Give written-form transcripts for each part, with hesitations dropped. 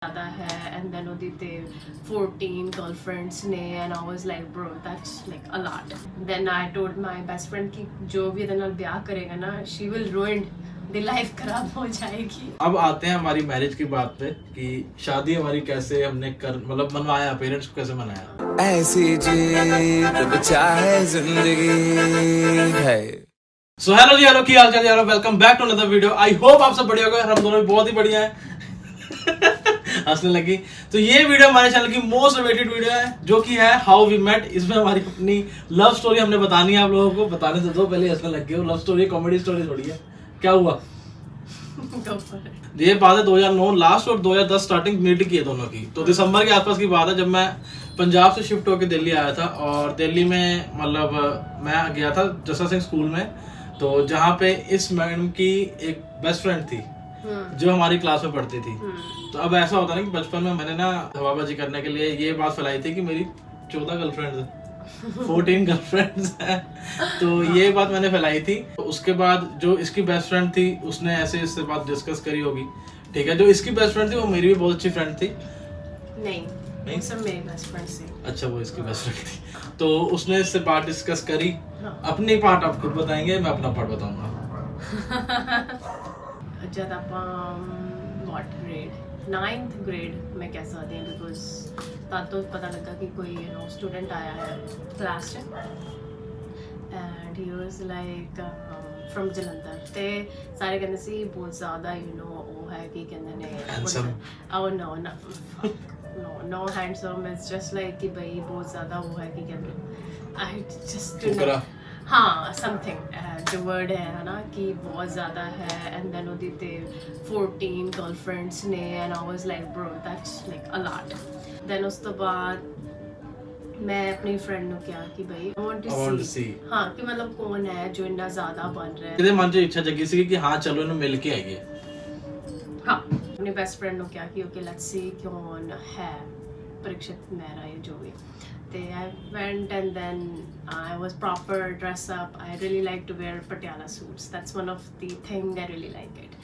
ज़्यादा है and then ਉਹਦੀ ਤੇ 14 girlfriends ਨੇ and I was like bro that's like a lot. Then I told my best friend कि जो भी ਇਹਦੇ ਨਾਲ ਵਿਆਹ ਕਰੇਗਾ ना she will ruin the life खराब हो जाएगी. अब आते हैं हमारी मैरिज की बात पे कि शादी हमारी कैसे हमने मतलब मनवाया, पेरेंट्स को कैसे मनाया. ऐसी जीत चाहे जिंदगी है. सो हेलो जी, हेलो, की हाल चाल यार, welcome back to another video. I hope आप सब बढ़िया होगा. हम दोनों भी बहुत ही बढ़िया हैं. हंसने लगी. तो ये वीडियो हमारे चैनल की मोस्ट अवेटेड वीडियो है जो कि है हाउ वी मेट. इसमें हमारी अपनी लव स्टोरी हमने बतानी है आप लोगों को. बताने से दो पहले हंसने लग गए हो. लव स्टोरी कॉमेडी स्टोरी थोड़ी है. क्या हुआ? ये बात है 2009 लास्ट और 2010 स्टार्टिंग मीट की है दोनों की. तो दिसंबर के आसपास की बात है जब मैं पंजाब से शिफ्ट होकर दिल्ली आया था. और दिल्ली में मतलब मैं गया था जसा सिंह स्कूल में. तो जहाँ पे इस मैडम की एक बेस्ट फ्रेंड थी जो हमारी क्लास में पढ़ती थी. तो अब ऐसा होता ना कि बचपन में मैंने ना हवाबाजी करने के लिए ये बात फैलाई थी कि मेरी 14 गर्लफ्रेंड्स हैं, 14 गर्लफ्रेंड्स हैं. तो ये बात मैंने फैलाई थी. तो उसके बाद जो इसकी बेस्ट फ्रेंड थी उसने ऐसे इससे बात डिस्कस करी होगी. ठीक है, जो इसकी बेस्ट फ्रेंड थी वो मेरी भी बहुत अच्छी फ्रेंड थी. नहीं सब मेरी बेस्ट फ्रेंड से. अच्छा, वो इसकी बेस्ट फ्रेंड थी. तो उसने इससे बात डिस्कस करी. अपनी पार्ट आप खुद बताएंगे, मैं अपना पार्ट बताऊंगा. जब ਆਪਾਂ what grade 9th grade में कह सकते हैं because तब तो पता लगा कि कोई स्टूडेंट आया है क्लास में and he was like from Jalandhar. ते सारे कहते सी बहुत ज़्यादा वो है कि कहते ने Handsome. oh no handsome. It's just like कि भाई बहुत ज़्यादा वो है कि कहते I just हाँ समथिंग जो वर्ड है ना कि बहुत ज़्यादा है. एंड देन ਉਹਦੀ ਤੇ 14 गर्लफ्रेंड्स ने and I was like bro that's like a lot. then ਉਸ ਤੋਂ ਬਾਅਦ मैं अपनी फ्रेंड ਨੂੰ ਕਿਹਾ कि भाई I want to see हाँ कि मतलब कौन है जो इतना ज़्यादा बन रहा है. ਕਿਤੇ ਮਨ 'ਚ ਇੱਛਾ ਜਗੀ ਸੀ ਕਿ ਹਾਂ ਚਲੋ ਇਹਨੂੰ ਮਿਲ ਕੇ ਆਈਏ. हाँ अपनी बेस्ट फ्रेंड ਨੂੰ ਕਿਹਾ कि okay let's see कौन है परीक्षित मेरा ये जो भी. I went and then I was proper dress up. I really like to wear patiala suits. That's one of the thing I really like it.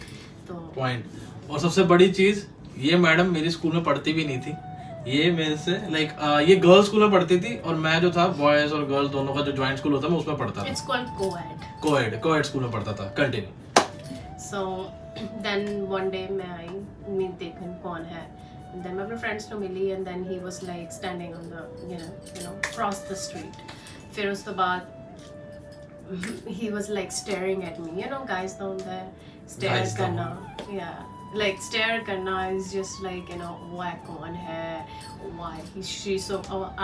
तो पॉइंट. और सबसे बड़ी चीज, ये मैडम मेरी स्कूल में पढ़ती भी नहीं थी. ये मेरे से लाइक ये गर्ल्स स्कूल में पढ़ती थी और मैं जो था बॉयज और गर्ल्स दोनों का जो ज्वाइंट स्कूल होता है मैं उसमें पढ़ता था. It's called co-ed. Coed school में पढ़ता था. Continue. So then one day मैं आई मीट देखन कौन है. And then मैं अपने फ्रेंड्स को मिली and then he was like standing on the you know across the street. फिर उसके बाद he was like staring at me. Guys down there stare Guys करना. Yeah, like stare करना is just like why कौन है, why she's so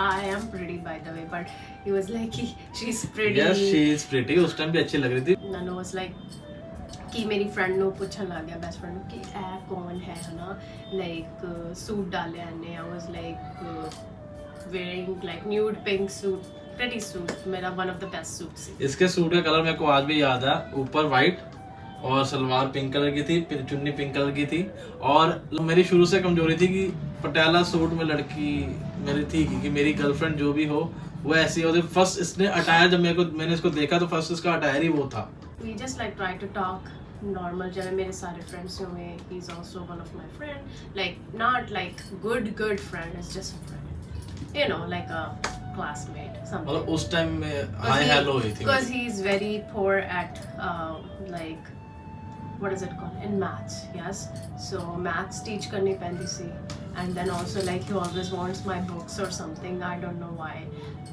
I am pretty by the way, but he was like she's pretty. Yes, she is pretty. उस time भी अच्छी लग रही थी. Nano was like कि मेरी फ्रेंड ਨੂੰ ਪੁੱਛਣ ਲੱਗ ਗਿਆ ਬੈਸਟ ਫਰੈਂਡ ਨੂੰ ਕਿ ਇਹ ਕੌਣ ਹੈ ਹਨਾ ਲਾਈਕ ਸੂਟ ਡਾਲਿਆ ਨੇ. I was like wearing like nude pink suit, pretty suit. मेरा one of the best suits. इसके सूट का कलर मेरे को आज भी याद है. ऊपर व्हाइट और सलवार पिंक कलर की थी, चुन्नी पिंक कलर की थी. और मेरी शुरू से कमजोरी थी कि पटियाला सूट में लड़की मेरी थी कि मेरी गर्लफ्रेंड जो भी हो वो ऐसी हो. फर्स्ट इसने अटायर जब मैंने इसको देखा तो फर्स्ट इसका अटायर ही वो था. We just like try to talk normal. जब मेरे सारे friends हुए, he's also one of my friend. Like not like good friend. It's just a friend. Like a classmate. Something. मतलब उस टाइम में हाय हेलो हुई थी. Because he's very poor at like what is it called in maths. Yes. So maths teach करनी पैंती सी. And then also like he always wants my books or something. I don't know why.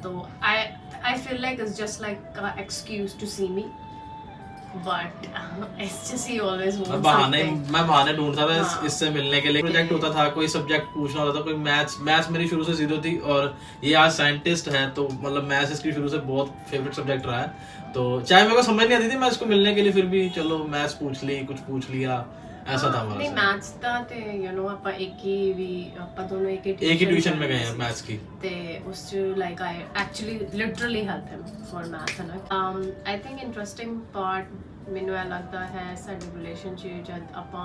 So I feel like it's just like an excuse to see me. But it's just he always wants something. मैं बहाने ढूंढता था इससे मिलने के लिए. Project होता था, कोई सब्जेक्ट पूछना होता था, कोई मैथ्स मेरी शुरू से जीरो थी. और ये आज साइंटिस्ट है तो मतलब मैथ्स इसकी शुरू से बहुत फेवरेट सब्जेक्ट रहा है. तो चाहे मेरे को समझ नहीं आती थी मैं इसको मिलने के लिए फिर भी चलो मैथ्स पूछ ली, कुछ पूछ लिया. ऐसा था हमारा. नहीं मैथ्स ਦਾ ਤੇ ਆਪਾਂ ਇੱਕ ਦੋਨੋਂ ਇੱਕ ਹੀ ट्यूशन में गए हैं मैथ्स की. ਤੇ ਉਸ ਚ like I actually literally help him for math ਹੈ ਨਾ. I think interesting part ਮੈਨੂੰ ਇਹ ਲੱਗਦਾ ਹੈ ਸਾਡੀ ਰਿਲੇਸ਼ਨਸ਼ਿਪ ਜਦ ਆਪਾਂ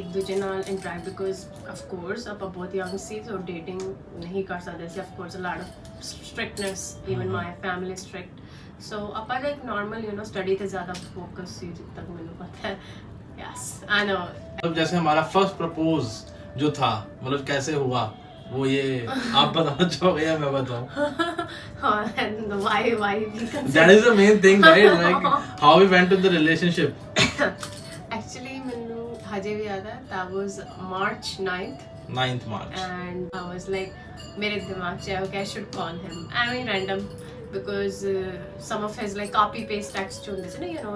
ਇੱਕ ਦੂਜੇ ਨਾਲ ਇੰਟਰੈਕਟ ਬਿਕੋਜ਼ ਆਫ ਕੋਰਸ ਆਪਾਂ ਬਹੁਤ ਯੰਗ ਸੀ ਸੋ ਡੇਟਿੰਗ ਨਹੀਂ ਕਰ ਸਕਦੇ ਸੀ. Of course a lot of strictness even my family strict. So ਆਪਾਂ ਲਾਈਕ ਨਾਰਮਲ ਸਟੱਡੀ ਤੇ ਜ਼ਿਆਦਾ ਫੋਕਸ ਸੀ ਜਿੱਦ ਤੱਕ ਮੈਨੂੰ ਪਤਾ ਹੈ. Yes, I know. जैसे हमारा फर्स्ट प्रपोज जो था, मतलब कैसे हुआ वो, ये आप बताना चाहोगे या मैं बताऊं? and why we That is the main thing, right? Like how we went to the relationship. actually ਮੈਨੂੰ ਹਜੇ ਵੀ ਯਾਦ ਹੈ, that was March 9th March. and I was like ਮੇਰੇ ਦਿਮਾਗ 'ਚ ਆਇਆ okay I should call him, I mean random because some of his like copy paste text ਹੁੰਦੇ ਸੀ ਨਾ, you know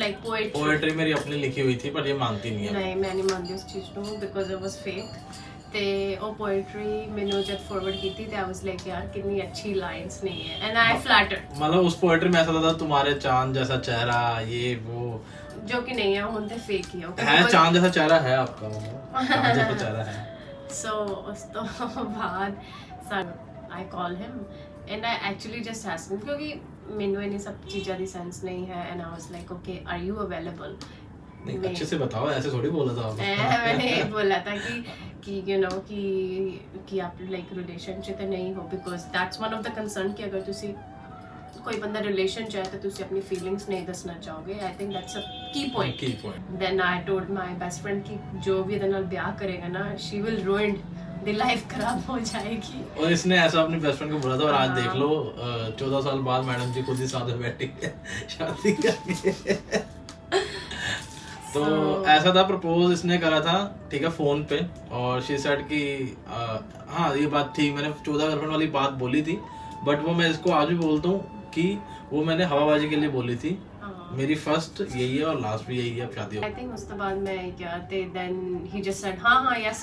like poetry मेरी अपनी लिखी हुई थी पर ये मानती नहीं है। नहीं मैं नहीं ਮੰਨਦੀ ਉਸ ਚੀਜ਼ ਨੂੰ because it was fake। ਤੇ ਉਹ ਪੋਇਟਰੀ ਮੈਨੂੰ ਜਦ ਫਾਰਵਰਡ ਕੀਤੀ ਤੇ I was like यार कितनी अच्छी लाइंस नहीं है and I flattered। मतलब उस पोएट्री में ऐसा था तुम्हारे चांद जैसा चेहरा, ये वो, जो कि नहीं है, ਹੁਣ ਤੇ ਫੇਕ ਹੀ है चांद जैसा चेहरा है आपका, चांद जैसा चेहरा है। so ਉਸ ਤੋਂ ਬਾਅਦ I call him and I actually just asked him क्योंकि ਮੈਨੂੰ ਇਹ ਸਭ ਚੀਜ਼ਾਂ ਦੀ ਸੈਂਸ ਨਹੀਂ ਹੈ and I was like okay are you available। नहीं अच्छे से बताओ, ऐसे थोड़ी बोला था आपने। मैंने बोला था कि you know कि आप like relationship ਤੇ ਨਹੀਂ ਹੋ because that's one of the concern ਕਿ ਅਗਰ ਤੁਸੀਂ ਕੋਈ ਬੰਦਾ ਰਿਲੇਸ਼ਨ ਚ ਹੈ ਤਾਂ ਤੁਸੀਂ ਆਪਣੀ ਫੀਲਿੰਗਸ ਨਹੀਂ ਦੱਸਣਾ ਚਾਹੋਗੇ। I think that's a key point। then I told my best friend कि जो भी ਇਹਦੇ ਨਾਲ ਵਿਆਹ ਕਰੇਗਾ ਨਾ she will ruin the life, खराब हो जाएगी। और इसने ऐसा अपनी बेस्ट फ्रेंड को बोला था और आज देख लो 14 साल बाद मैडम जी खुद ही साथ में बैठी है शादी करके। तो ऐसा था, प्रपोज इसने करा था ठीक है फोन पे, और शी सेड कि हाँ ये बात थी, मैंने 14 गर्लफ्रेंड वाली बात बोली थी बट वो मैं इसको आज भी बोलता हूँ कि वो मैंने हवाबाजी के लिए बोली थी। मेरी फर्स्ट यही है और लास्ट भी यही है, अब शादी हो। I think उसके बाद मैं क्या थे then he just said हाँ yes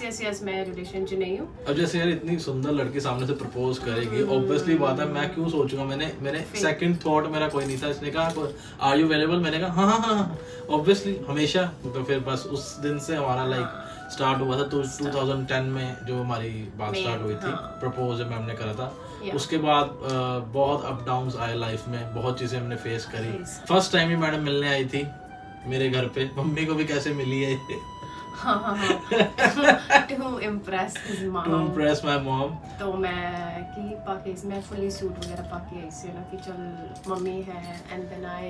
मैं रिलेशन च नहीं हूँ। अब जैसे यार इतनी सुंदर लड़की सामने से प्रपोज करेगी, ऑब्वियसली बात है मैं क्यों सोचूंगा, मैंने सेकंड थॉट मेरा कोई नहीं था। इसने कहा आर यू अवेलेबल, मैंने कहा हाँ ऑब्वियसली हमेशा। तो फिर बस उस दिन से हमारा लाइक स्टार्ट हुआ था। तो 2010 में जो हमारी बात स्टार्ट हुई थी, प्रपोज मैम ने करा था। उसके बाद बहुत अप डाउन्स आए लाइफ में, बहुत चीजें हमने फेस करी। फर्स्ट टाइम ही मैडम मिलने आई थी मेरे घर पे, मम्मी को भी कैसे मिली है to impress his mom, to impress my mom। तो मैं कि पाके मैं फुली सूट वगैरह पाके आई सी ना कि चल मम्मी है and then I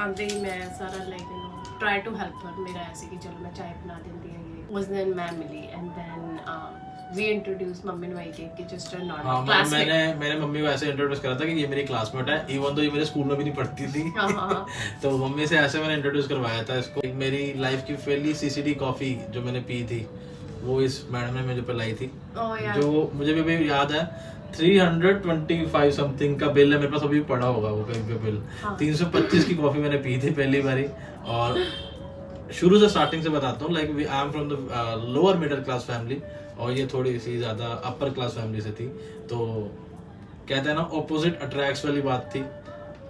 आंदे ही मैं सारा like you know try to help her। मेरा ऐसे कि चलो मैं चाय बना देती है। ये उस दिन मैं मिली and then we introduced mummy ने वही कि just a normal classmate। मैंने मम्मी को ऐसे इंट्रोड्यूस करा था कि ये मेरी क्लासमेट है, इवन तो ये मेरे स्कूल में भी नहीं पढ़ती थी। तो मम्मी से ऐसे मैंने इंट्रोड्यूस करवाया था इसको। मेरी लाइफ की पहली CCD कॉफी जो मैंने पी थी वो इस मैडम ने मुझे पिलाई थी। जो मुझे भी याद है 325 समथिंग का बिल है मेरे पास, अभी पड़ा होगा वो कहीं पे बिल। 325 की कॉफी मैंने पी थी पहली बारी। और शुरू से स्टार्टिंग से बताता हूँ, like I am from the lower middle class family और ये थोड़ी सी ज़्यादा अपर क्लास फैमिली से थी। तो कहते हैं ना ऑपोजिट अट्रैक्ट्स वाली बात थी।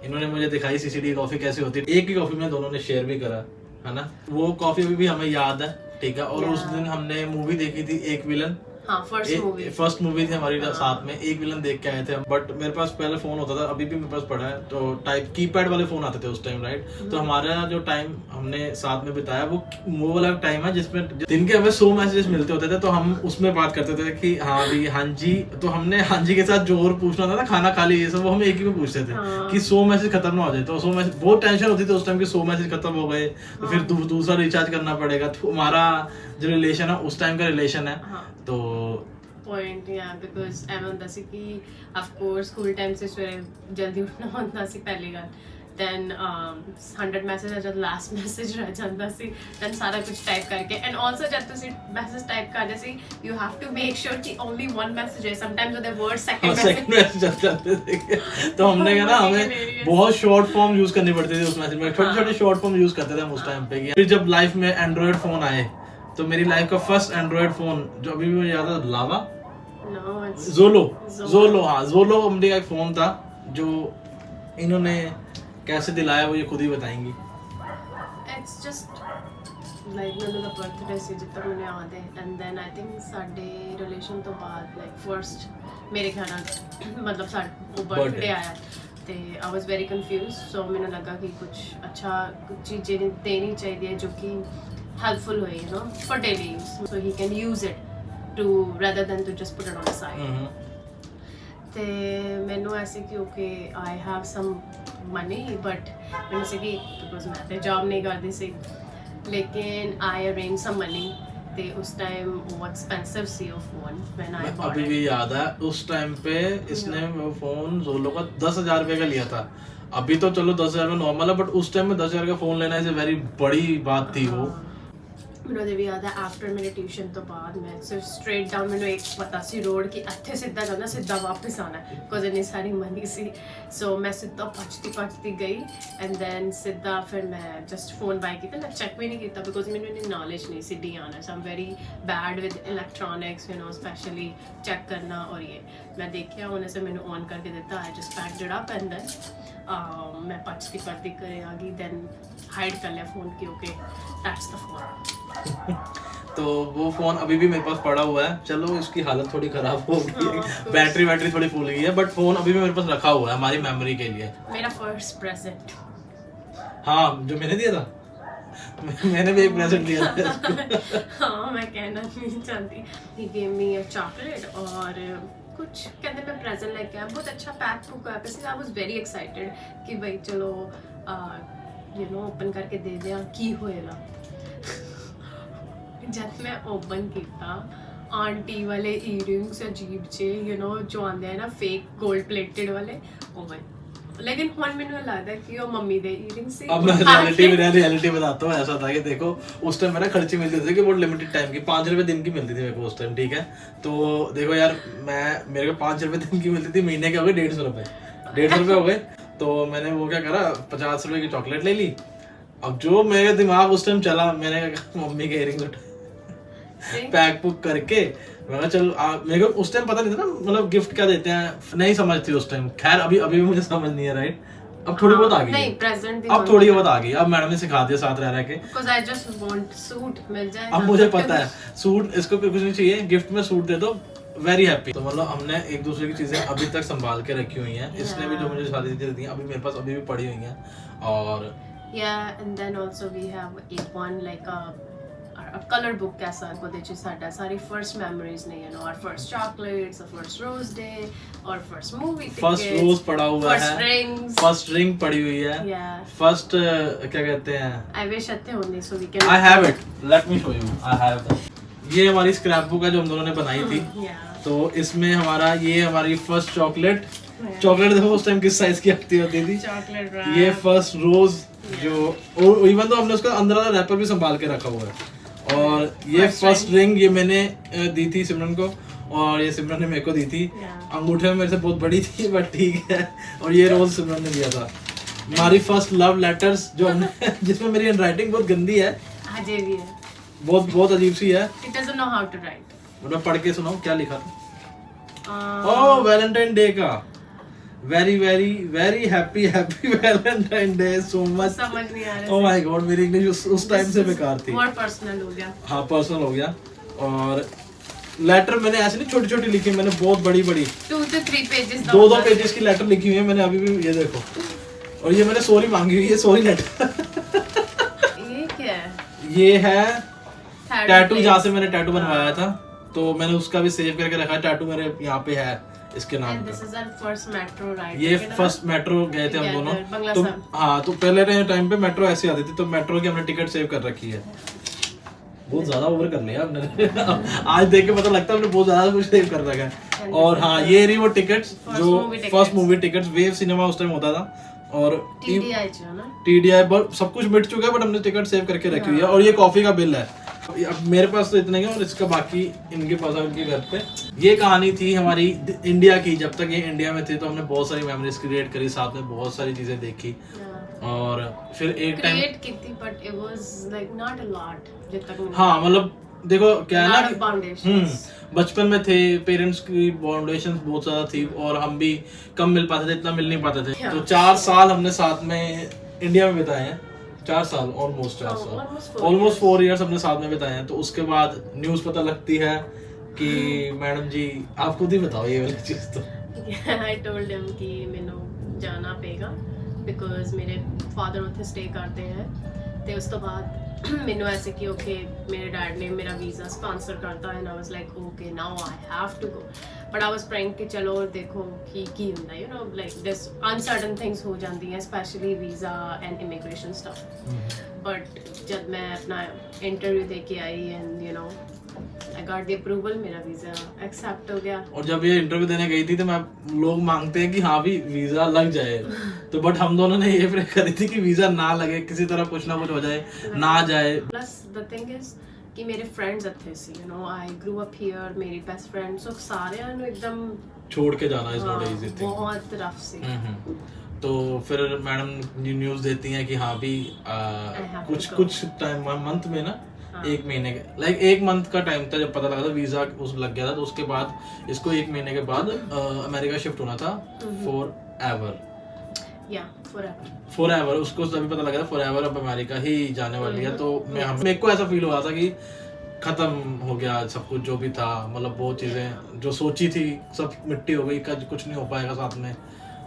इन्होंने मुझे दिखाई CCD कॉफ़ी कैसी होती है। एक ही कॉफ़ी में दोनों ने शेयर भी करा है ना, वो कॉफ़ी भी हमें याद है ठीक है। और उस दिन हमने मूवी देखी थी एक विलन। फर्स्ट मूवी थी हमारी साथ में, एक विलन देख के आए थे। बट मेरे पास पहले फोन होता था, अभी भी मेरे पास पड़ा है, तो टाइप कीपैड वाले फोन आते थे उस टाइम राइट। तो हमारा जो टाइम हमने साथ में बिताया वो वाला टाइम है जिसमें दिन के हमें 100 मैसेजेस मिलते होते थे। तो हम उसमें बात करते थे कि हाँ भी हाँ जी। तो हमने हाँ जी के साथ जो और पूछना था ना, खाना खा ली ये सब, वो हम एक ही में पूछते थे कि 100 मैसेज खत्म ना हो जाए। तो 100 मैसेज बहुत टेंशन होती थी उस टाइम कि 100 मैसेज खत्म हो गए तो फिर दूसरा रिचार्ज करना पड़ेगा। तो हमारा जो रिलेशन है उस टाइम का रिलेशन है। तो पॉइंट बिकॉज एम ਹੁੰਦਾ ਸੀ कि ऑफ कोर्स स्कूल टाइम से सवेरे जल्दी उठना ਹੁੰਦਾ ਸੀ पहली गल। then 100 मैसेज जब लास्ट मैसेज रह ਜਾਂਦਾ ਸੀ then ਸਾਰਾ ਕੁਝ ਟਾਈਪ ਕਰਕੇ and also जब ਤੁਸੀਂ मैसेज टाइप ਕਰਦੇ ਸੀ you have to make sure कि only one message है। sometimes the word second message चल जाते थे। तो हमने कहा ना हमें बहुत शॉर्ट फॉर्म यूज करनी पड़ती थी उस मैसेज में, छोटे शॉर्ट फॉर्म यूज करते थे हम उस टाइम पे। फिर जब लाइफ में एंड्रॉइड फोन आए तो मेरी लाइफ का फर्स्ट एंड्रॉइड फोन जो अभी भी मुझे याद है लावा जोलो हाँ जोलो कंपनी का एक फोन था जो इन्होंने कैसे दिलाया वो ये खुद ही बताएंगी। It's just like ਮੈਨੂੰ ਦਾ ਬਰਥਡੇ ਸੀ ਜਿੱਦਾਂ ਮੈਨੂੰ ਯਾਦ ਹੈ and then I think ਸਾਡੇ ਰਿਲੇਸ਼ਨ ਤੋਂ ਬਾਅਦ like first ਮੇਰੇ ਘਰ ਮਤਲਬ ਸਾਡਾ ਬਰਥਡੇ ਆਇਆ ਤੇ I was very confused। so ਮੈਨੂੰ ਲੱਗਾ ਕਿ ਕੁਝ ਅੱਛਾ ਕੁਝ ਚੀਜ਼ें ਦੇਣੀ ਚਾਹੀਦੀ ਹੈ ਜੋ ਕਿ helpful ਹੋਏ you know for daily use so he can use it to rather than to just put it on the side। ਤੇ ਮੈਨੂੰ ਐਸੇ ਕਿ okay I have some money but ਮੈਨੂੰ ਸੀ ਕਿ ਬਿਕੋਜ਼ ਮੈਂ ਤੇ ਜੌਬ ਨਹੀਂ ਕਰਦੀ ਸੀ ਲੇਕਿਨ ਆਈ ਅਰੇਂਜ ਸਮ ਮਨੀ ਤੇ उस टाइम वो एक्सपेंसिव सी वो फोन व्हेन आई बॉट अभी भी याद है उस टाइम पे इसने वो फोन जोलो का 10,000 रुपए का लिया था। अभी तो चलो 10,000 में नॉर्मल है, बट उस टाइम में 10,000 का फोन लेना इज वेरी बड़ी बात थी वो। ਮੈਨੂੰ ਉਹਦੇ ਵੀ ਯਾਦ ਹੈ ਆਫਟਰ ਮੇਰੇ ਟਿਊਸ਼ਨ ਤੋਂ ਬਾਅਦ ਮੈਂ ਸਿਰਫ ਸਟ੍ਰੇਟ ਡਾਊਨ ਮੈਨੂੰ ਇੱਕ ਪਤਾ ਸੀ ਰੋਡ ਕਿ ਇੱਥੇ ਸਿੱਧਾ ਜਾਣਾ ਸਿੱਧਾ ਵਾਪਸ ਆਣਾ ਬਿਕੋਜ਼ ਇੰਨੀ ਸਾਰੀ ਮਨੀ ਸੀ। ਸੋ ਮੈਂ ਸਿੱਧਾ ਭੱਜਦੀ ਗਈ ਐਂਡ ਦੈਨ ਸਿੱਧਾ ਫਿਰ ਮੈਂ ਜਸਟ ਫੋਨ ਬਾਈ ਕੀਤਾ। ਮੈਂ ਚੈੱਕ ਵੀ ਨਹੀਂ ਕੀਤਾ ਬਿਕੋਜ਼ ਮੈਨੂੰ ਇੰਨੀ ਨੌਲੇਜ ਨਹੀਂ ਸੀ ਡੀ ਆਣਾ। So I'm very bad with electronics you know specially check ਕਰਨਾ। ਔਰ ਇਹ ਮੈਂ ਦੇਖਿਆ ਉਹਨੇ ਸੇ ਮੈਨੂੰ ਔਨ ਕਰਕੇ ਦਿੱਤਾ। I just packed it up and then मैं पढ़ती करे आ गई। देन हाइड कर लिया फ़ोन की। Okay that's the phone. तो वो फोन अभी भी मेरे पास पड़ा हुआ है। चलो इसकी हालत थोड़ी खराब हो गई है, बैटरी थोड़ी फूल गई है, बट फोन अभी भी मेरे पास रखा हुआ है हमारी मेमोरी के लिए। मेरा फर्स्ट प्रेजेंट हाँ जो मैंने दिया था मैंने भी एक प्रेजेंट दिया था। हाँ मैं कहना नहीं चाहती। He gave me a chocolate और कुछ कहते मैं प्रेजेंट लेके आया। बहुत अच्छा पैक बुक है। वैसे आई वाज वेरी एक्साइटेड कि भाई चलो यू नो ओपन करके दे दिया की होएगा। जब मैं ओपन किया आंटी वाले ईयरिंग्स अजीब से यू नो जो आंदे हैं ना फेक गोल्ड प्लेटेड वाले ओ भाई। लेकिन हुन मैंने लगता है कि वो मम्मी दे ईयरिंग्स से। अब मैं रियलिटी बताता हूँ। ऐसा था कि देखो उस टाइम मेरा खर्चे मिलते थे कि बहुत लिमिटेड टाइम की 5 रुपए दिन की मिलती थी मेरे को उस टाइम, ठीक है। तो देखो यार मेरे को 5 रुपए दिन की मिलती थी, महीने के हो गए 150 रुपए। 150 रुपए हो गए तो मैंने वो क्या करा 50 रुपए की चॉकलेट ले ली। अब जो मेरे दिमाग उस टाइम चला मैंने कहा मम्मी के ईयरिंग्स उठा पैक पुक करके मैं चल मेरे को उस टाइम पता नहीं था ना मतलब गिफ्ट क्या देते हैं, नहीं समझती उस टाइम। खैर अभी भी मुझे समझ नहीं है, राइट। अब थोड़ी बहुत आ गई नहीं प्रेजेंट अब थोड़ी बहुत आ गई। अब मैडम ने सिखा दिया साथ रह के because I just want suit मिल जाए। अब मुझे पता है सूट इसको कुछ नहीं चाहिए, गिफ्ट में सूट दे दो, वेरी हैप्पी। तो मतलब हमने एक दूसरे की चीजें अभी तक संभाल के रखी हुई हैं। इसने भी जो मुझे सारी चीजें दी अभी मेरे पास अभी भी पड़ी हुई हैं। और yeah and then also we have one like a color book कैसा ਉਹਦੇ ਚ ਸਾਡਾ ਸਾਰੀ first memories ने you know our first chocolates, our first rose day और first movie tickets, फर्स्ट रोज पड़ा हुआ first है, rings, फर्स्ट रिंग पड़ी हुई है, yeah फर्स्ट क्या कहते हैं I wish अच्छे होने so we can I have it, let me show you, I have that। ये हमारी स्क्रैप बुक है जो हम दोनों ने बनाई थी। yeah तो इसमें हमारी फर्स्ट चॉकलेट देखो उस टाइम किस साइज की होती थी chocolate ये फर्स्ट रोज जो इवन तो हमने उसका अंदर वाला रैपर भी संभाल के रखा हुआ है। और ये फर्स्ट रिंग ये मैंने दी थी सिमरन को और ये सिमरन ने मेरे को दी थी। अंगूठे में मेरे से बहुत बड़ी थी बट ठीक है। और ये रोज सिमरन ने दिया था। हमारी फर्स्ट लव लेटर्स जो हमने जिसमें मेरी हैंडराइटिंग बहुत गंदी है, अजय भी है, बहुत अजीब सी है। it doesn't know how to write। मतलब पढ़ के सुनाओ क्या लिखा था। ओह वैलेंटाइन डे का very very very happy Valentine day so much. समझ नहीं आ रहा। ओह माय गॉड मेरी इंग्लिश उस टाइम से बेकार थी। more personal हो गया। हाँ पर्सनल हो गया। और लेटर मैंने ऐसे नहीं छोटी छोटी लिखी, मैंने बहुत बड़ी 2 to 3 पेजेस दो पेजेस की लेटर लिखी हुई है मैंने अभी भी, ये देखो। और ये मैंने सॉरी मांगी हुई है, सॉरी लेटर। ये क्या है? ये है टैटू जहाँ से मैंने टैटू हाँ। बनवाया था तो मैंने उसका भी सेव करके रखा है। टैटू मेरे यहाँ पे है इसके नाम And पे। this is our first metro ride। ये फर्स्ट मेट्रो गए थे हम दोनों। बंगला तो साहब। हाँ तो पहले टाइम पे मेट्रो ऐसे आती थी तो मेट्रो की हमने टिकट सेव कर रखी है। बहुत ज्यादा ओवर कर लिया हमने। आज देख के पता लगता है हमने बहुत ज्यादा कुछ सेव कर रखा है। और हाँ ये रही वो टिकट्स जो first movie tickets wave cinema उस टाइम होता था। और TDI सब कुछ मिट चुका है बट हमने टिकट सेव करके रखी हुई है। और ये कॉफी का बिल है। अब मेरे पास तो इतने ही है और इसका बाकी इनके पास है उनके घर पे। ये कहानी थी हमारी इंडिया की। जब तक ये इंडिया में थे तो हमने बहुत सारी मेमोरीज क्रिएट करी, साथ में बहुत सारी चीजें देखी। और फिर एक टाइम क्रिएट की थी but it was like not a lot जब तक। हाँ मतलब देखो क्या है ना कि फाउंडेशंस बचपन में थे, पेरेंट्स की फाउंडेशन बहुत ज्यादा थी और हम भी कम मिल पाते थे, इतना मिल नहीं पाते थे। तो 4 साल हमने साथ में इंडिया में बिताए हैं। 4 साल ऑलमोस्ट 4 साल ऑलमोस्ट 4 इयर्स हमने साथ में बिताए हैं। तो उसके बाद न्यूज़ पता लगती है कि मैडम जी आप खुद ही बताओ ये वाली चीज़। तो आई टोल्ड हिम कि मैनू जाना पेगा बिकॉज मेरे फादर उत्थे स्टे करते हैं। ਤੇ ਉਸ ਤੋਂ ਬਾਅਦ मैंने ऐसे कि ओके मेरे डैड ने मेरा वीज़ा स्पॉन्सर करता and I was like okay now I have to go but I was praying कि चलो देखो की ਹੁੰਦਾ you know like this uncertain things हो ਜਾਂਦੀਆਂ specially visa and immigration stuff but जब मैं अपना इंटरव्यू दे के I and you know I got the approval मेरा वीज़ा एक्सेप्ट हो गया और जब ये इंटरव्यू देने गई थी तो मैं लोग मांगते हैं कि हाँ भी वीजा लग जाए तो बट हम दोनों ने ये प्रे करी थी कि वीजा ना लगे किसी तरह कुछ ना कुछ हो जाए ना जाए प्लस द थिंग इज कि मेरे फ्रेंड्स ਇੱਥੇ ਸੀ you know I grew up here मेरी बेस्ट फ्रेंड सो साਰਿਆਂ ਨੂੰ एकदम छोड़ के जाना इज नॉट इजी थिंग बहुत रफ सी तो फिर मैडम न्यूज़ देती हैं कि हाँ भी कुछ टाइम मंथ में ना एक महीने के लाइक एक मंथ का टाइम था जब पता लगा था वीजा उस लग गया था तो उसके बाद इसको एक महीने के बाद अमेरिका शिफ्ट होना था फॉर एवर उसको तभी पता लगा था फॉर एवर अब अमेरिका ही जाने वाली है तो मेरे को ऐसा फील हो रहा था कि खत्म हो गया सब कुछ जो भी था मतलब बहुत चीजें जो सोची थी सब मिट्टी हो गई कुछ नहीं हो पाएगा साथ में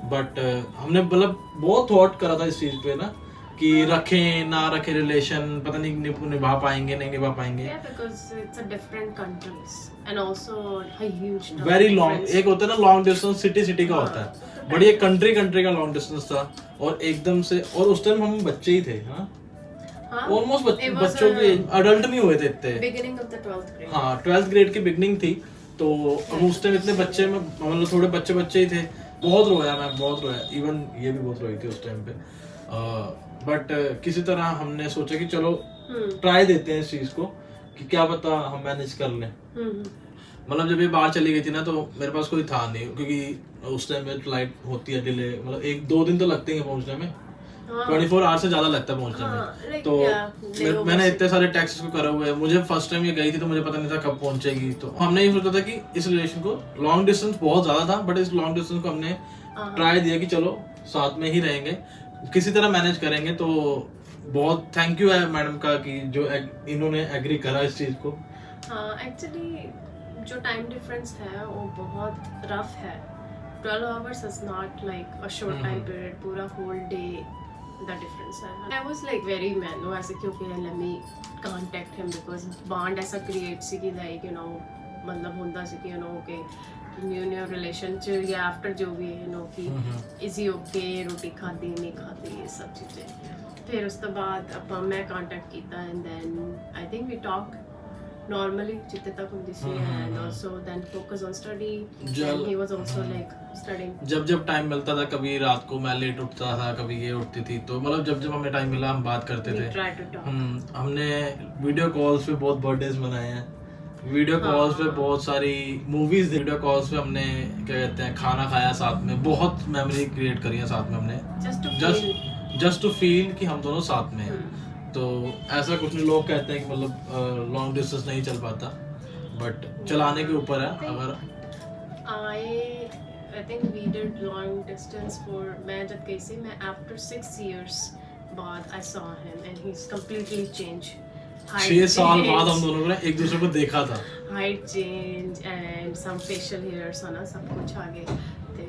बट हमने मतलब बहुत थॉट करा था इस चीज पे ना कि रखें ना रखें रिलेशन पता नहीं निभा पाएंगे नहीं निभा पाएंगे because it's a different countries and also a huge very long एक होता है ना लॉन्ग डिस्टेंस सिटी का होता है बट ये कंट्री का लॉन्ग डिस्टेंस था और एकदम से और उस टाइम हम बच्चे ही थे हाँ ऑलमोस्ट बच्चों के अडल्ट नहीं हुए थे इतने beginning of the 12th grade हाँ 12th ग्रेड की बिगनिंग थी तो हम उस टाइम इतने बच्चे में मतलब थोड़े बच्चे ही थे बहुत रोया इवन ये भी बहुत रोई थी उस टाइम पे बट किसी तरह हमने सोचा कि चलो ट्राई देते हैं इस चीज को कि क्या पता हम मैनेज कर लें मतलब जब ये बाहर चली गई थी ना तो मेरे पास कोई था नहीं क्योंकि उस टाइम में फ्लाइट होती है डिले मतलब 1-2 दिन तो लगते हैं पहुंचने में 24 आवर्स से ज्यादा लगता है पहुंचने में तो मैंने इतने सारे टैक्सेस को करा हुए मुझे फर्स्ट टाइम ये गई थी तो मुझे पता नहीं था कब पहुंचेगी तो हमने ये सोचा था कि इस रिलेशन को लॉन्ग डिस्टेंस बहुत ज्यादा था बट इस लॉन्ग डिस्टेंस को हमने ट्राई दिया कि चलो साथ में ही रहेंगे किसी तरह मैनेज करेंगे तो बहुत थैंक यू है मैडम का कि जो इन्होंने एग्री करा इस चीज को हाँ एक्चुअली जो टाइम डिफरेंस है वो बहुत रफ है 12 hours is not like a short time period पूरा होल डे द डिफरेंस है आई वाज लाइक वेरी मैन ऐसे क्योंकि let me contact him because bond ऐसा क्रिएट सी कि लाइक यू नो मतलब ਹੁੰਦਾ ਸੀ कि यू नो के न्यू रिलेशन च या आफ्टर जो भी है नो कि इजी ओके रोटी खाती नहीं खाती ये सब चीज़ें फिर उस तो बाद ਆਪਾਂ मैं कांटेक्ट किया and then I think we talk normally जितने तक ਹੁੰਦੀ ਸੀ and also then focus on study and he was also like studying जब टाइम मिलता था कभी रात को मैं लेट उठता था कभी ये उठती थी तो मतलब जब हमें टाइम मिला हम बात करते थे हमने वीडियो कॉल्स पे बहुत बर्थडेज मनाए हैं वीडियो कॉल्स पे बहुत सारी मूवीज वीडियो कॉल्स पे हमने क्या कहते हैं खाना खाया साथ में बहुत मेमोरी क्रिएट करी है साथ में हमने जस्ट टू फील कि हम दोनों साथ में हैं तो ऐसा कुछ नहीं लोग कहते हैं कि मतलब लॉन्ग डिस्टेंस नहीं चल पाता बट चलाने के ऊपर है अगर I think we did long distance for मैं जब गई थी मैं after 6 years बाद I saw him and he's completely changed 6 साल बाद हम दोनों ने एक दूसरे को देखा था height change and some facial hairs ना सब कुछ आ गए ते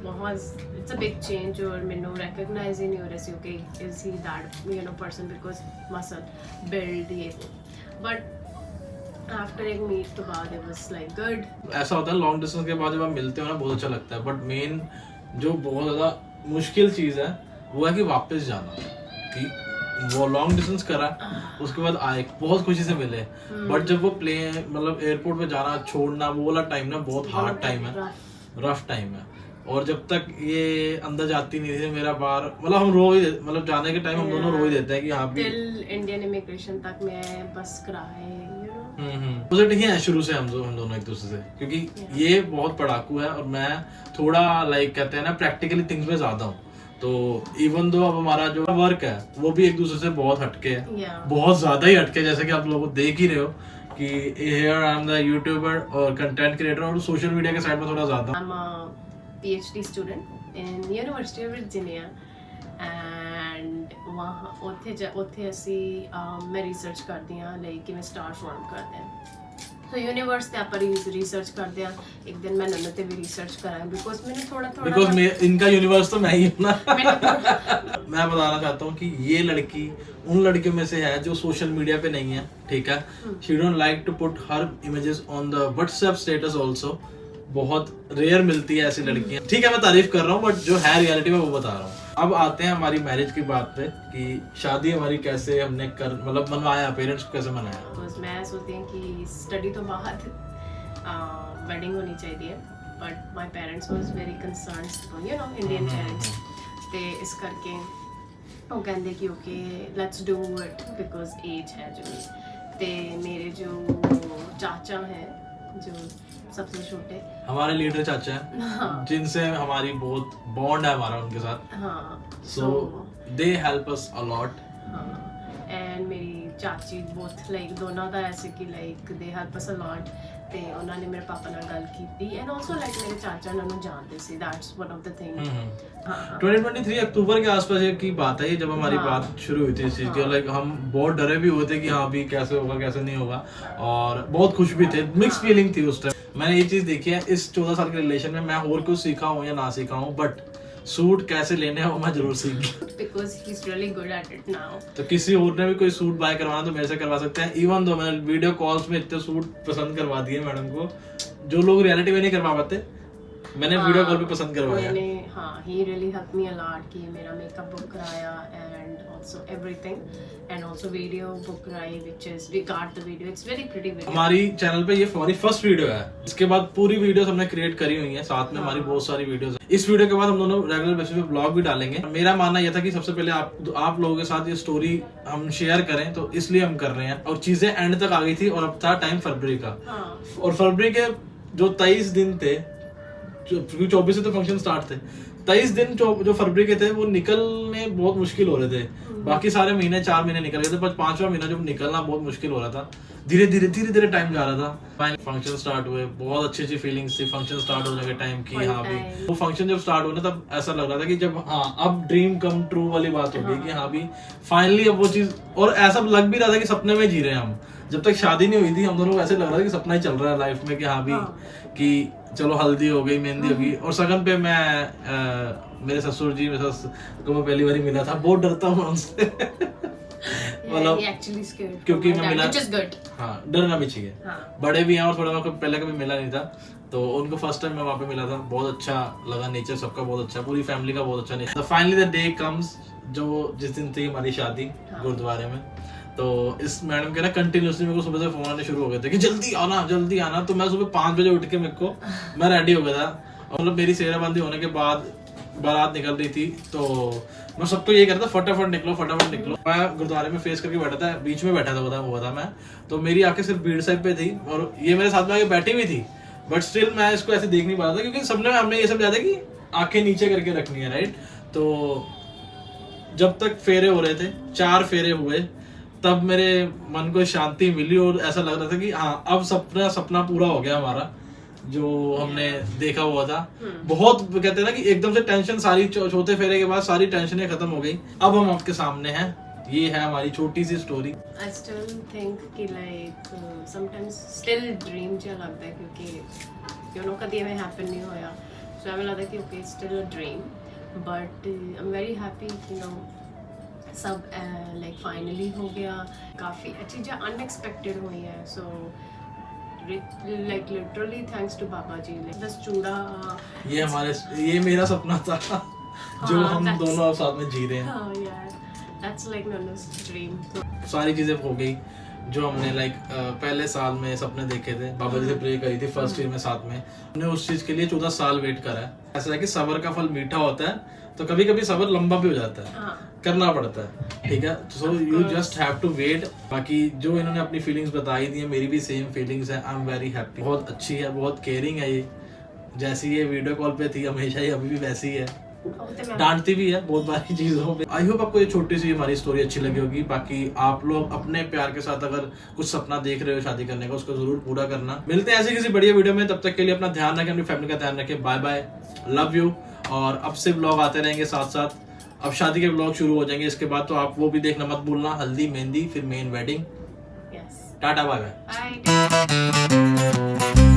बहुत इट्स अ बिग चेंज और मैंने रिकॉग्नाइज ही नहीं हो रहा सी okay is he that you know person because muscle build ये बट आफ्टर एक मीट तो बाद इट वाज लाइक गुड ऐसा होता है लॉन्ग डिस्टेंस के बाद जब आप मिलते हो ना बहुत अच्छा लगता है बट मेन जो बहुत ज्यादा मुश्किल चीज है वो है कि वापस जाना कि वो लॉन्ग डिस्टेंस करा उसके बाद आए बहुत खुशी से मिले बट जब वो प्लेन मतलब एयरपोर्ट पे जाना छोड़ना वो वाला टाइम ना बहुत हार्ड टाइम है रफ टाइम है और जब तक ये अंदर जाती नहीं थी मेरा बार मतलब हम रो ही मतलब जाने के टाइम हम दोनों रो ही देते हैं कि हाँ भी इंडियन इमिग्रेशन तक मैं बस कराए पॉजिटिव ही है शुरू से हम दोनों एक दूसरे से क्योंकि ये बहुत पढ़ाकू है और मैं थोड़ा लाइक कहते हैं ना प्रैक्टिकली थिंग्स में ज्यादा हूँ तो इवन दो अब हमारा जो वर्क है वो भी एक दूसरे से बहुत हटके है बहुत ज्यादा ही हटके जैसे कि आप लोग देख ही रहे हो कि here I am the YouTuber और कंटेंट क्रिएटर और सोशल मीडिया के साइड में थोड़ा ज्यादा PhD student in University of Virginia and ਉੱਥੇ ਅਸੀਂ ਮੈਂ ਰਿਸਰਚ ਕਰਦੀ ਹਾਂ ਲਾਈਕ ਕਿਵੇਂ ਸਟਾਰ ਫਾਰਮ ਕਰਦੇ ਹਾਂ ਸੋ ਯੂਨੀਵਰਸ ਤੇ ਆਪਾਂ ਰਿਸਰਚ ਕਰਦੇ ਆ। ਇੱਕ ਦਿਨ ਮੈਂ ਨੰਨੂ ਤੇ ਵੀ ਰਿਸर्च ਕਰਾਂ बिकॉज मैंने थोड़ा बिकॉज मैं इनका यूनिवर्स तो मैं ही हूँ ना। मैं बताना चाहता हूँ कि ये लड़की उन लड़कियों में से है जो सोशल मीडिया पे नहीं है, ठीक है। She don't like to put her images on the WhatsApp status also. बहुत रेयर मिलती है ऐसी लड़कियां, ठीक है। मैं तारीफ कर रहा हूँ बट जो है रियलिटी में वो बता रहा हूँ। अब आते हैं हमारी मैरिज की बात पे कि शादी हमारी कैसे हमने मतलब मनवाया, पेरेंट्स को कैसे मनाया। बिकॉज मैं सोचती हूँ कि स्टडी तो बाद वेडिंग होनी चाहिए, but my parents was very concern, you know Indian parents, ते इस करके वो कहते कि okay let's do it because age है जो। ते मेरे जो चाचा हैं जो सबसे छोटे, हमारे लीडर चाचा हैं, हाँ, जिनसे हमारी बहुत बॉन्ड है हमारा उनके साथ। हाँ, so they help us a lot. And मेरी चाची बोथ लाइक दोनों का ऐसे कि like they help us a lot. ते उन्होंने मेरे पापा नाल गल कीती एंड आल्सो लाइक मेरे चाचा उन्होंने जानते सी, that's one of the thing. हाँ, 2023 अक्टूबर के आसपास ये की बात है, ये जब हमारी बात शुरू हुई थी इस चीज की। लाइक हम बहुत डरे भी हुए थे कि हाँ अभी कैसे होगा कैसे नहीं होगा, और बहुत खुश भी थे, मिक्स फीलिंग थी उस टाइम। मैंने ये चीज देखी है इस 14 साल के रिलेशन में, मैं और कुछ सीखा हूँ या ना सीखा हूँ, बट सूट कैसे लेने हैं वो मैं जरूर सीख गया। Because he is really good at it now. तो किसी और ने भी कोई सूट बाय करवाना तो मेरे से करवा सकते हैं। इवन दो मैंने वीडियो कॉल्स में इतने सूट पसंद करवा दिए मैडम को जो लोग रियलिटी में नहीं करवा पाते, मैंने वीडियो कॉल पे पसंद करवाया। मैंने हाँ, he really help me a lot कि मेरा मेकअप बुक कराया and also everything, and also video book कराई which is we got the video, it's very pretty video. हमारी चैनल पे ये हमारी फर्स्ट वीडियो है, इसके बाद पूरी वीडियोस हमने क्रिएट करी हुई है, साथ में हमारी बहुत सारी वीडियोस है। इस वीडियो के बाद हम दोनों रेगुलर बेसिस पे ब्लॉग भी डालेंगे। मेरा मानना यह था कि सबसे पहले आप लोगों के साथ ये स्टोरी हम शेयर करें, तो इसलिए हम कर रहे हैं। और चीजें एंड तक आ गई थी और अब था टाइम फरवरी का। और फरवरी के जो 23 दिन थे, 24 से तो फंक्शन स्टार्ट थे, 23 दिन जो फरवरी के थे वो निकलने बहुत मुश्किल हो रहे थे। बाकी सारे महीने 4 महीने निकल गए थे, पर 5वां महीना जो निकलना बहुत मुश्किल हो रहा था। धीरे धीरे टाइम जा रहा था। फंक्शन स्टार्ट हुए, बहुत अच्छी फीलिंग्स थी फंक्शन स्टार्ट होने के टाइम की। हाँ भी वो फंक्शन जब स्टार्ट हुआ ना तब ऐसा लग रहा था कि जब हाँ अब ड्रीम कम ट्रू वाली बात हो गई कि हाँ भी फाइनली अब वो चीज, और ऐसा लग भी रहा था कि सपने में जी रहे हैं हम। जब तक शादी नहीं हुई थी हम दोनों को ऐसे लग रहा था कि सपना ही चल रहा है लाइफ में कि हाँ भी कि चलो हल्दी हो गई, मेहंदी हो गई। और सगन पे मैं मेरे ससुर जी मेरे सस को मैं पहली बार मिला था, बहुत डरता हूँ उनसे मतलब क्योंकि मैं मिला, हाँ डरना भी चाहिए, बड़े भी हैं और थोड़ा मैं पहले कभी मिला नहीं था, तो उनको फर्स्ट टाइम मैं वहाँ पे मिला था। बहुत अच्छा लगा, नेचर सबका बहुत अच्छा, पूरी फैमिली का बहुत अच्छा nature. Finally the day comes, जो जिस दिन थी हमारी शादी गुरुद्वारे में, तो इस मैडम के ना कंटिन्यूसली मेरे को सुबह से फोन आने शुरू हो गए थे कि जल्दी आना। तो मैं सुबह 5 बजे उठ के मैं रेडी हो गया था, और मतलब मेरी सेहराबंदी होने के बाद बारात निकल रही थी, तो मैं सबको ये कहता था फटाफट निकलो। मैं गुरुद्वारे में फेस करके बैठा था, बीच में बैठा हुआ था मैं, तो मेरी आंखें सिर्फ भीड़ साहिब पे थी और ये मेरे साथ में आके बैठी हुई थी, बट स्टिल मैं इसको ऐसे देख नहीं पा रहा था क्योंकि सबने हमने ये सब याद है कि आंखें नीचे करके रखनी है, राइट। तो जब तक फेरे हो रहे थे, 4 फेरे हुए, तब मेरे मन को शांति मिली और ऐसा लग रहा था कि हाँ अब सपना पूरा हो गया हमारा जो हमने देखा हुआ था। बहुत कहते हैं ना कि एकदम से टेंशन सारी चौथे फेरे के बाद सारी टेंशनें खत्म हो गई। अब हम आपके सामने हैं, ये है हमारी छोटी सी स्टोरी। I still think कि like sometimes still dream जो लगता है क्योंकि you know कभी हमें happen नहीं होया, so हमें लगता है कि okay it's still a dream, but I'm very happy you know सब like finally हो गया। काफ़ी चीज़ें unexpected हुई हैं, so like literally thanks to Baba ji. like बस चूड़ा ये मेरा सपना था जो हम दोनों साथ में जी रहे हैं। हाँ यार, that's like Nanu's dream। सारी चीजें हो गई जो हमने लाइक पहले साल में सपने देखे थे, बाबा जी से प्रे करी थी फर्स्ट ईयर में साथ में, हमने उस चीज के लिए 14 साल वेट करा है। ऐसा है कि सब्र का फल मीठा होता है, तो कभी कभी सब्र लंबा भी हो जाता है, करना पड़ता है, ठीक है। So you just have to wait. बाकी जो इन्होंने अपनी फीलिंग्स बताई दी है, मेरी भी सेम फीलिंग्स है। I am very happy. बहुत अच्छी है, बहुत केयरिंग है ये, जैसी ये वीडियो कॉल पे थी हमेशा ही अभी भी वैसी है, डांटती भी है बहुत बारी चीजों पे। आई होप आपको ये छोटी सी हमारी स्टोरी अच्छी लगी होगी। बाकी आप लोग अपने प्यार के साथ अगर कुछ सपना देख रहे हो शादी करने का, उसको जरूर पूरा करना। मिलते हैं ऐसे किसी बढ़िया वीडियो में, तब तक के लिए अपना ध्यान रखें, अपनी फैमिली का ध्यान रखें। Bye bye, love you. और अब से ब्लॉग आते रहेंगे साथ साथ, अब शादी के ब्लॉग शुरू हो जाएंगे इसके बाद, तो आप वो भी देखना मत भूलना। हल्दी, मेहंदी, फिर main wedding. Yes. Tata bye bye. Bye.